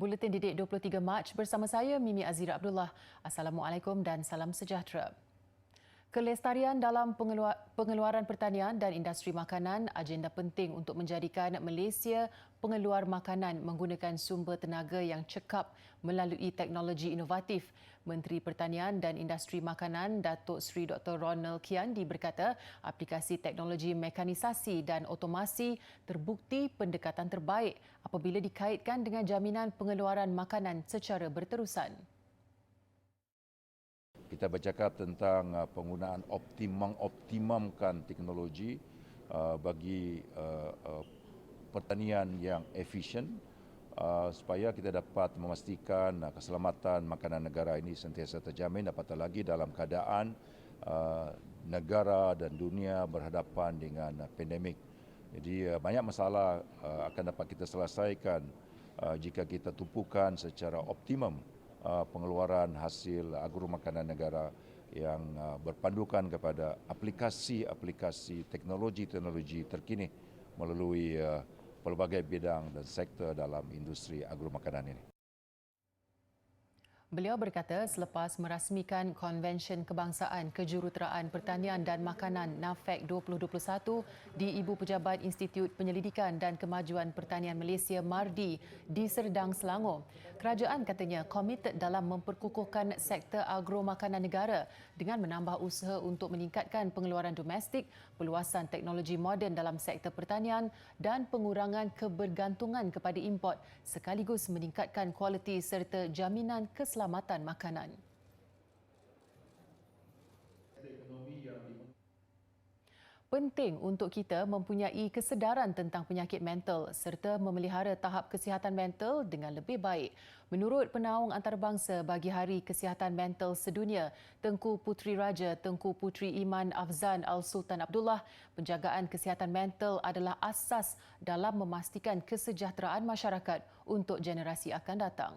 Buletin Didik 23 Mac bersama saya Mimi Azira Abdullah. Assalamualaikum dan salam sejahtera. Kelestarian dalam pengeluaran pertanian dan industri makanan agenda penting untuk menjadikan Malaysia pengeluar makanan menggunakan sumber tenaga yang cekap melalui teknologi inovatif. Menteri Pertanian dan Industri Makanan Datuk Seri Dr. Ronald Kiandi berkata aplikasi teknologi mekanisasi dan otomasi terbukti pendekatan terbaik apabila dikaitkan dengan jaminan pengeluaran makanan secara berterusan. Kita bercakap tentang penggunaan mengoptimumkan teknologi bagi pertanian yang efisien supaya kita dapat memastikan keselamatan makanan negara ini sentiasa terjamin, apatah lagi dalam keadaan negara dan dunia berhadapan dengan pandemik. Jadi banyak masalah akan dapat kita selesaikan jika kita tumpukan secara optimum pengeluaran hasil agromakanan negara yang berpandukan kepada aplikasi teknologi terkini melalui pelbagai bidang dan sektor dalam industri agromakanan ini. Beliau berkata selepas merasmikan Konvensyen Kebangsaan Kejuruteraan Pertanian dan Makanan NAFEC 2021 di Ibu Pejabat Institut Penyelidikan dan Kemajuan Pertanian Malaysia MARDI di Serdang, Selangor, kerajaan katanya komited dalam memperkukuhkan sektor agromakanan negara dengan menambah usaha untuk meningkatkan pengeluaran domestik, perluasan teknologi moden dalam sektor pertanian dan pengurangan kebergantungan kepada import sekaligus meningkatkan kualiti serta jaminan keselamatan makanan. Penting untuk kita mempunyai kesedaran tentang penyakit mental serta memelihara tahap kesihatan mental dengan lebih baik. Menurut Penaung Antarabangsa bagi Hari Kesihatan Mental Sedunia, Tengku Puteri Raja Tengku Puteri Iman Afzan Al-Sultan Abdullah, penjagaan kesihatan mental adalah asas dalam memastikan kesejahteraan masyarakat untuk generasi akan datang.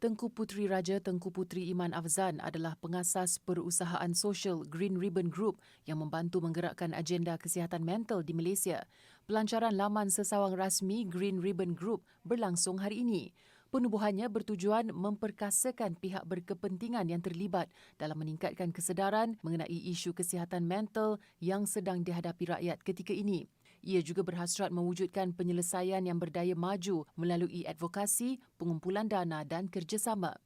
Tengku Puteri Raja Tengku Puteri Iman Afzan adalah pengasas perusahaan sosial Green Ribbon Group yang membantu menggerakkan agenda kesihatan mental di Malaysia. Pelancaran laman sesawang rasmi Green Ribbon Group berlangsung hari ini. Penubuhannya bertujuan memperkasakan pihak berkepentingan yang terlibat dalam meningkatkan kesedaran mengenai isu kesihatan mental yang sedang dihadapi rakyat ketika ini. Ia juga berhasrat mewujudkan penyelesaian yang berdaya maju melalui advokasi, pengumpulan dana dan kerjasama.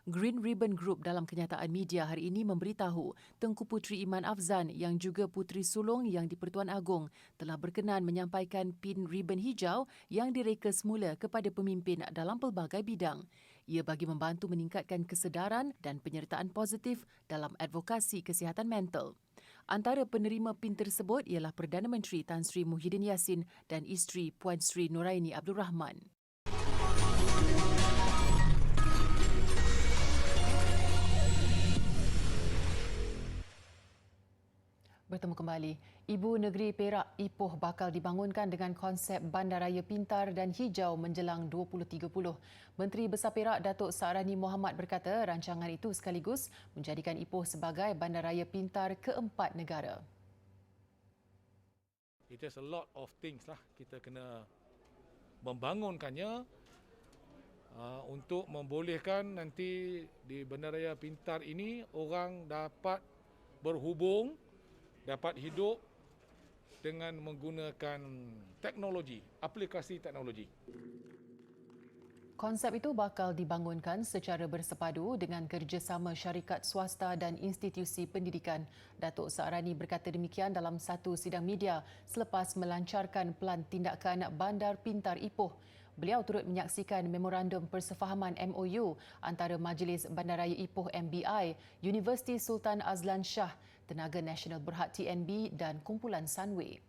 Green Ribbon Group dalam kenyataan media hari ini memberitahu Tengku Puteri Iman Afzan yang juga puteri sulung yang di-Pertuan Agong telah berkenan menyampaikan pin ribbon hijau yang direka semula kepada pemimpin dalam pelbagai bidang. Ia bagi membantu meningkatkan kesedaran dan penyertaan positif dalam advokasi kesihatan mental. Antara penerima pin tersebut ialah Perdana Menteri Tan Sri Muhyiddin Yassin dan isteri Puan Sri Nuraini Abdul Rahman. Bertemu kembali. Ibu Negeri Perak Ipoh bakal dibangunkan dengan konsep bandaraya pintar dan hijau menjelang 2030. Menteri Besar Perak Datuk Sa'rani Mohamad berkata rancangan itu sekaligus menjadikan Ipoh sebagai bandaraya pintar keempat negara. It has a lot of things lah kita kena membangunkannya untuk membolehkan nanti di bandaraya pintar ini orang dapat berhubung, dapat hidup dengan menggunakan teknologi, aplikasi teknologi. Konsep itu bakal dibangunkan secara bersepadu dengan kerjasama syarikat swasta dan institusi pendidikan. Datuk Sa'rani berkata demikian dalam satu sidang media selepas melancarkan pelan tindakan Bandar Pintar Ipoh. Beliau turut menyaksikan memorandum persefahaman MOU antara Majlis Bandaraya Ipoh MBI, Universiti Sultan Azlan Shah, Tenaga Nasional Berhad TNB dan kumpulan Sunway.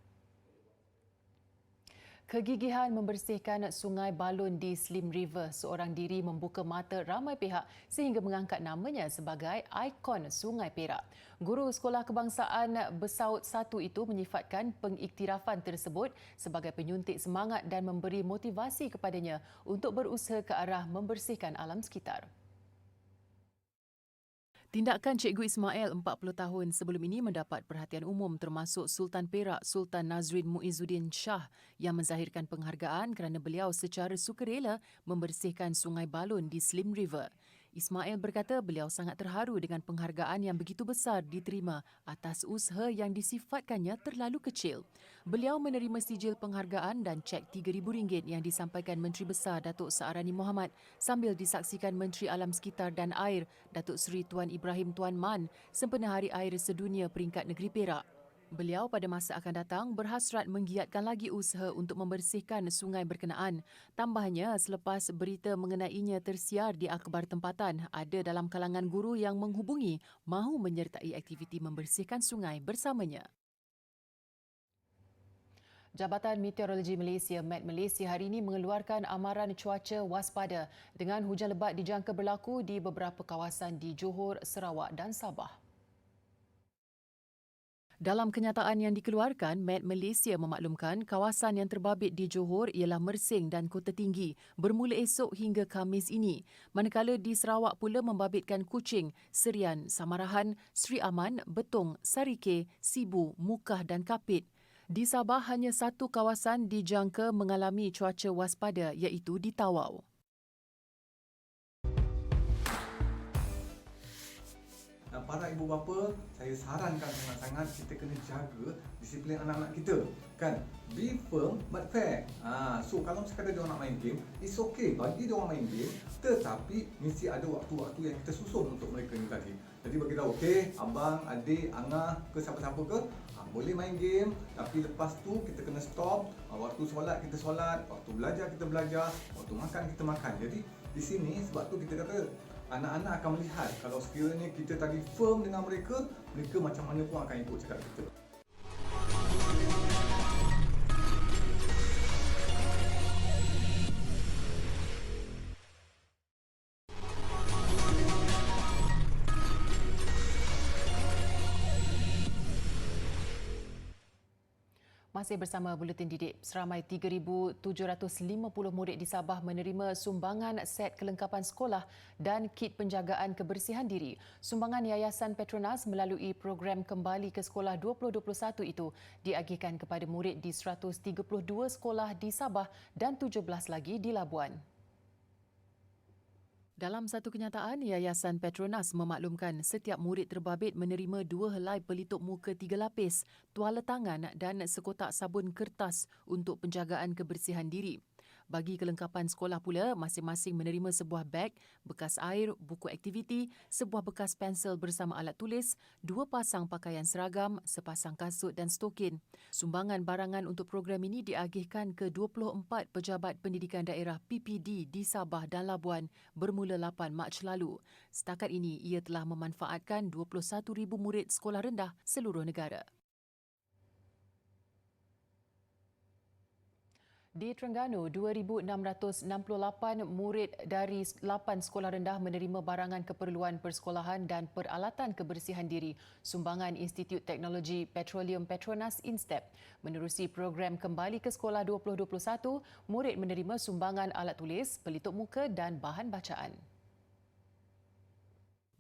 Kegigihan membersihkan Sungai Balun di Slim River seorang diri membuka mata ramai pihak sehingga mengangkat namanya sebagai ikon Sungai Perak. Guru Sekolah Kebangsaan Besaut 1 itu menyifatkan pengiktirafan tersebut sebagai penyuntik semangat dan memberi motivasi kepadanya untuk berusaha ke arah membersihkan alam sekitar. Tindakan Cikgu Ismail 40 tahun sebelum ini mendapat perhatian umum termasuk Sultan Perak Sultan Nazrin Muizzuddin Shah yang menzahirkan penghargaan kerana beliau secara sukarela membersihkan Sungai Balun di Slim River. Ismail berkata beliau sangat terharu dengan penghargaan yang begitu besar diterima atas usaha yang disifatkannya terlalu kecil. Beliau menerima sijil penghargaan dan cek RM3,000 yang disampaikan Menteri Besar Datuk Sa'arani Mohamad sambil disaksikan Menteri Alam Sekitar dan Air Datuk Seri Tuan Ibrahim Tuan Man sempena Hari Air Sedunia peringkat negeri Perak. Beliau pada masa akan datang berhasrat menggiatkan lagi usaha untuk membersihkan sungai berkenaan. Tambahnya, selepas berita mengenainya tersiar di akhbar tempatan, ada dalam kalangan guru yang menghubungi mahu menyertai aktiviti membersihkan sungai bersamanya. Jabatan Meteorologi Malaysia (Met Malaysia) hari ini mengeluarkan amaran cuaca waspada dengan hujan lebat dijangka berlaku di beberapa kawasan di Johor, Sarawak dan Sabah. Dalam kenyataan yang dikeluarkan, Met Malaysia memaklumkan kawasan yang terbabit di Johor ialah Mersing dan Kota Tinggi bermula esok hingga Khamis ini. Manakala di Sarawak pula membabitkan Kuching, Serian, Samarahan, Sri Aman, Betong, Sarike, Sibu, Mukah dan Kapit. Di Sabah hanya satu kawasan dijangka mengalami cuaca waspada iaitu di Tawau. Para ibu bapa, saya sarankan sangat-sangat kita kena jaga disiplin anak-anak kita, kan? Be firm but fair. So kalau sekadar dia orang nak main game, it's okay bagi dia orang main game, tetapi mesti ada waktu-waktu yang kita susun untuk mereka ni tadi. Jadi bagi tahu, okey, abang, adik, angah ke siapa-siapa ke, boleh main game, tapi lepas tu kita kena stop. Waktu solat kita solat, waktu belajar kita belajar, waktu makan kita makan. Jadi di sini sebab tu kita kata anak-anak akan melihat kalau sekiranya kita tadi firm dengan mereka, mereka macam mana pun akan ikut cakap kita. Masih bersama Buletin Didik, seramai 3,750 murid di Sabah menerima sumbangan set kelengkapan sekolah dan kit penjagaan kebersihan diri. Sumbangan Yayasan Petronas melalui program Kembali ke Sekolah 2021 itu diagihkan kepada murid di 132 sekolah di Sabah dan 17 lagi di Labuan. Dalam satu kenyataan, Yayasan Petronas memaklumkan setiap murid terbabit menerima 2 helai pelitup muka 3 lapis, tuala tangan dan sekotak sabun kertas untuk penjagaan kebersihan diri. Bagi kelengkapan sekolah pula, masing-masing menerima sebuah beg, bekas air, buku aktiviti, sebuah bekas pensel bersama alat tulis, 2 pasang pakaian seragam, sepasang kasut dan stokin. Sumbangan barangan untuk program ini diagihkan ke 24 pejabat pendidikan daerah PPD di Sabah dan Labuan bermula 8 Mac lalu. Setakat ini, ia telah memanfaatkan 21,000 murid sekolah rendah seluruh negara. Di Terengganu, 2,668 murid dari 8 sekolah rendah menerima barangan keperluan persekolahan dan peralatan kebersihan diri sumbangan Institut Teknologi Petroleum Petronas INSTEP. Menerusi program Kembali ke Sekolah 2021, murid menerima sumbangan alat tulis, pelitup muka dan bahan bacaan.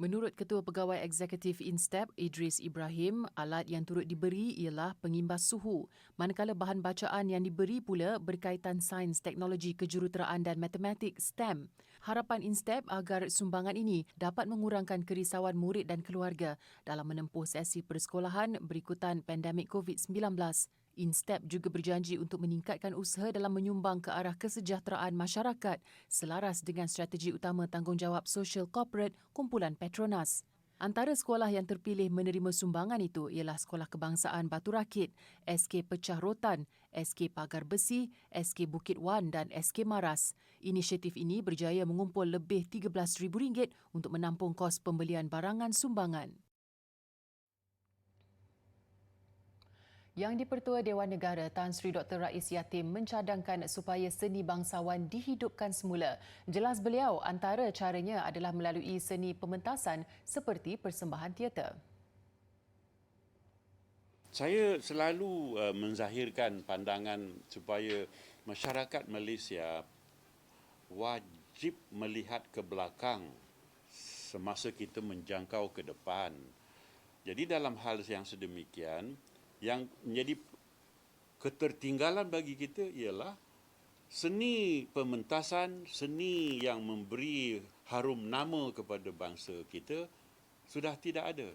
Menurut Ketua Pegawai Eksekutif INSTEP, Idris Ibrahim, alat yang turut diberi ialah pengimbas suhu, manakala bahan bacaan yang diberi pula berkaitan sains, teknologi, kejuruteraan dan matematik STEM. Harapan INSTEP agar sumbangan ini dapat mengurangkan kerisauan murid dan keluarga dalam menempuh sesi persekolahan berikutan pandemik COVID-19. INSTEP juga berjanji untuk meningkatkan usaha dalam menyumbang ke arah kesejahteraan masyarakat selaras dengan strategi utama tanggungjawab sosial korporat kumpulan Petronas. Antara sekolah yang terpilih menerima sumbangan itu ialah Sekolah Kebangsaan Batu Rakit, SK Pecah Rotan, SK Pagar Besi, SK Bukit Wan dan SK Maras. Inisiatif ini berjaya mengumpul lebih RM13,000 untuk menampung kos pembelian barangan sumbangan. Yang di-Pertua Dewan Negara Tan Sri Dr. Rais Yatim mencadangkan supaya seni bangsawan dihidupkan semula. Jelas beliau, antara caranya adalah melalui seni pementasan seperti persembahan teater. Saya selalu menzahirkan pandangan supaya masyarakat Malaysia wajib melihat ke belakang semasa kita menjangkau ke depan. Jadi dalam hal yang sedemikian, yang menjadi ketertinggalan bagi kita ialah seni pementasan, seni yang memberi harum nama kepada bangsa kita sudah tidak ada.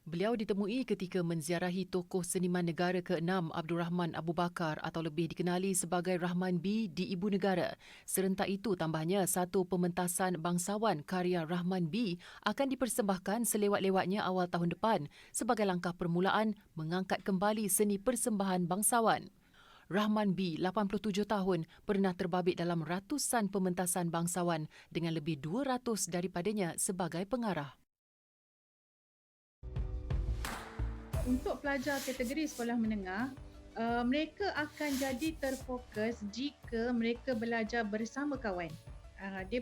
Beliau ditemui ketika menziarahi tokoh seniman negara ke-6 Abdul Rahman Abu Bakar atau lebih dikenali sebagai Rahman B di Ibu Negara. Serentak itu tambahnya satu pementasan bangsawan karya Rahman B akan dipersembahkan selewat-lewatnya awal tahun depan sebagai langkah permulaan mengangkat kembali seni persembahan bangsawan. Rahman B, 87 tahun, pernah terbabit dalam ratusan pementasan bangsawan dengan lebih 200 daripadanya sebagai pengarah. Untuk pelajar kategori sekolah menengah, mereka akan jadi terfokus jika mereka belajar bersama kawan. Dia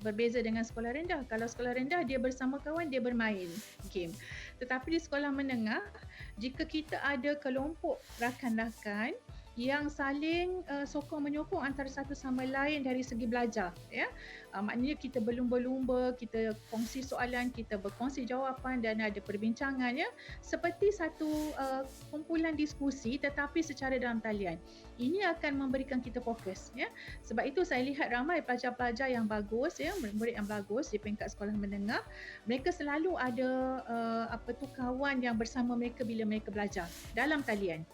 berbeza dengan sekolah rendah. Kalau sekolah rendah, dia bersama kawan, dia bermain game. Tetapi di sekolah menengah, jika kita ada kelompok rakan-rakan yang saling sokong-menyokong antara satu sama lain dari segi belajar, ya. Maknanya kita berlumba-lumba, kita kongsi soalan, kita berkongsi jawapan dan ada perbincangan, ya, seperti satu kumpulan diskusi tetapi secara dalam talian. Ini akan memberikan kita fokus, ya. Sebab itu saya lihat ramai pelajar-pelajar yang bagus, ya, murid yang bagus di peringkat sekolah menengah, mereka selalu ada kawan yang bersama mereka bila mereka belajar dalam talian.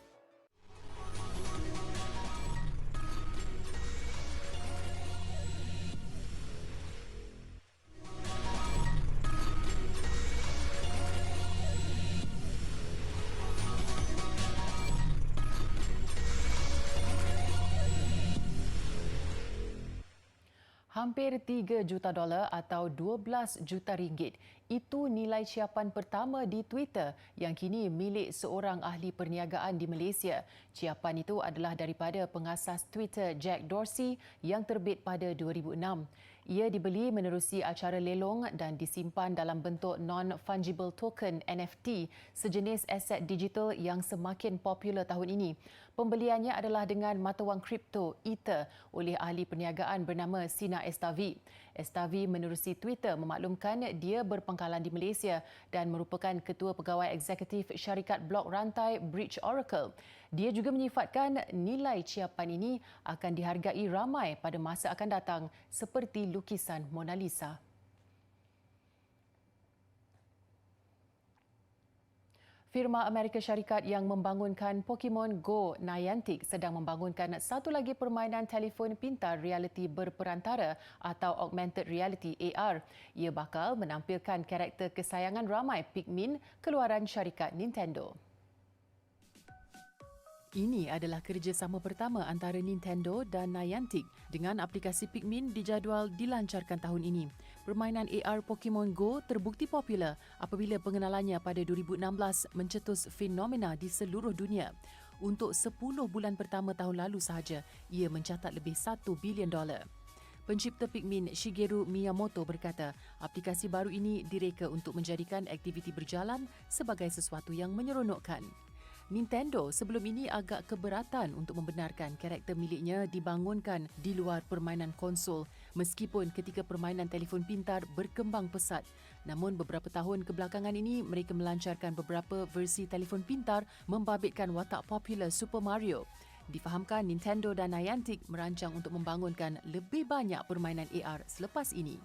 Hampir 3 juta dolar atau 12 juta ringgit. Itu nilai ciapan pertama di Twitter yang kini milik seorang ahli perniagaan di Malaysia. Ciapan itu adalah daripada pengasas Twitter Jack Dorsey yang terbit pada 2006. Ia dibeli menerusi acara lelong dan disimpan dalam bentuk non-fungible token NFT, sejenis aset digital yang semakin popular tahun ini. Pembeliannya adalah dengan mata wang kripto Ether oleh ahli perniagaan bernama Sina Estavi. Estavi menerusi Twitter memaklumkan dia berpangkalan di Malaysia dan merupakan ketua pegawai eksekutif syarikat blok rantai Bridge Oracle. Dia juga menyifatkan nilai ciapan ini akan dihargai ramai pada masa akan datang seperti lukisan Mona Lisa. Firma Amerika Syarikat yang membangunkan Pokemon Go, Niantic, sedang membangunkan satu lagi permainan telefon pintar realiti berperantara atau augmented reality AR. Ia bakal menampilkan karakter kesayangan ramai Pikmin keluaran syarikat Nintendo. Ini adalah kerjasama pertama antara Nintendo dan Niantic dengan aplikasi Pikmin dijadual dilancarkan tahun ini. Permainan AR Pokemon Go terbukti popular apabila pengenalannya pada 2016 mencetus fenomena di seluruh dunia. Untuk 10 bulan pertama tahun lalu sahaja, ia mencatat lebih $1 bilion. Pencipta Pikmin Shigeru Miyamoto berkata, aplikasi baru ini direka untuk menjadikan aktiviti berjalan sebagai sesuatu yang menyeronokkan. Nintendo sebelum ini agak keberatan untuk membenarkan karakter miliknya dibangunkan di luar permainan konsol meskipun ketika permainan telefon pintar berkembang pesat. Namun beberapa tahun kebelakangan ini mereka melancarkan beberapa versi telefon pintar membabitkan watak popular Super Mario. Difahamkan Nintendo dan Niantic merancang untuk membangunkan lebih banyak permainan AR selepas ini.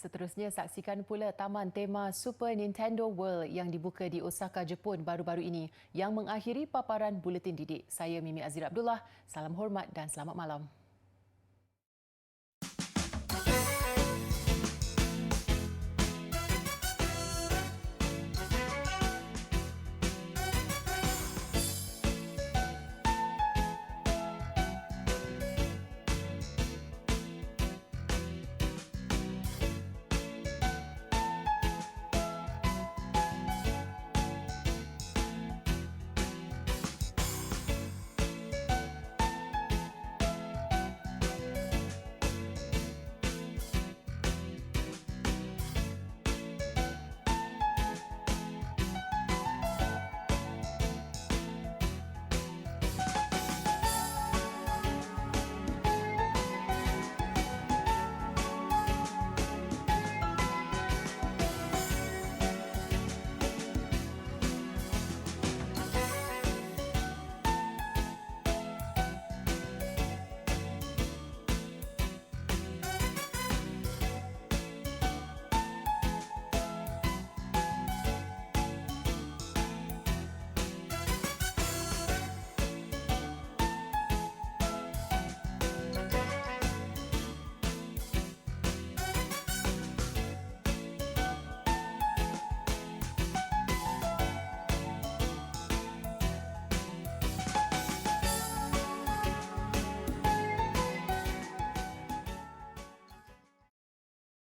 Seterusnya, saksikan pula taman tema Super Nintendo World yang dibuka di Osaka, Jepun baru-baru ini yang mengakhiri paparan Buletin Didik. Saya Mimi Azir Abdullah. Salam hormat dan selamat malam.